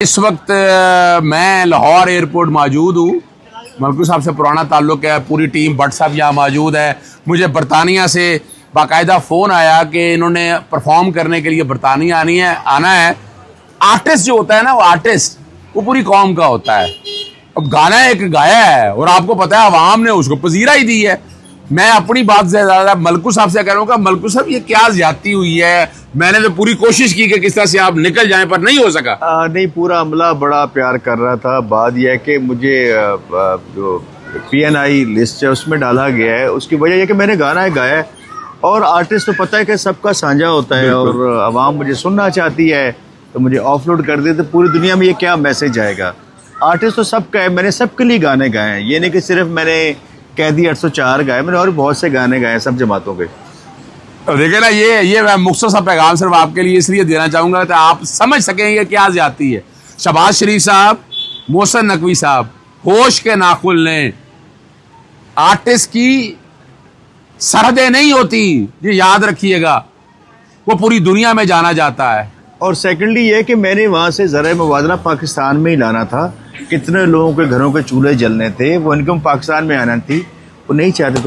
इस वक्त मैं लाहौर एयरपोर्ट मौजूद हूँ। मलकू साहब से पुराना ताल्लुक है, पूरी टीम भट्ट साहब यहाँ मौजूद है। मुझे बरतानिया से बाकायदा फ़ोन आया कि इन्होंने परफॉर्म करने के लिए बरतानिया आना है। आर्टिस्ट जो होता है ना, वो आर्टिस्ट वो पूरी कौम का होता है। अब गाना एक गाया है और आपको पता है अवाम ने उसको पजीरा ही दी है। मैं अपनी बात से ज़्यादा मलकू साहब से कह रहा हूँ कि मलकू साहब ये क्या ज्यादती हुई है। मैंने तो पूरी कोशिश की कि किस तरह से आप निकल जाएं, पर नहीं हो सका। नहीं, पूरा अमला बड़ा प्यार कर रहा था। बात यह है कि मुझे जो PNI लिस्ट है उसमें डाला गया है। उसकी वजह यह कि मैंने गाना गाया है और आर्टिस्ट तो पता है कि सबका साझा होता है और आवाम मुझे सुनना चाहती है तो मुझे ऑफलोड कर दे तो पूरी दुनिया में ये क्या मैसेज आएगा। आर्टिस्ट तो सबका है, मैंने सबके लिए गाने गाए हैं। ये नहीं कि सिर्फ मैंने कैदी 804 गाए, मैंने और बहुत से गाने गाए हैं सब जमातों के। देखिए ना, ये मैं मुख्तसर सा पैगाम सिर्फ आपके लिए इसलिए देना चाहूँगा कि आप समझ सकेंगे क्या ज्यादती है। शहबाज शरीफ साहब, मोहसिन नकवी साहब, होश के नाखुल ने, आर्टिस्ट की सरहदें नहीं होती, ये याद रखिएगा। वो पूरी दुनिया में जाना जाता है। और सेकेंडली ये कि मैंने वहाँ से ज़रा मुवाजना पाकिस्तान में ही लाना था। कितने लोगों के घरों के चूल्हे जलने थे, वो इनकम पाकिस्तान में आना थी, वो नहीं चाहते।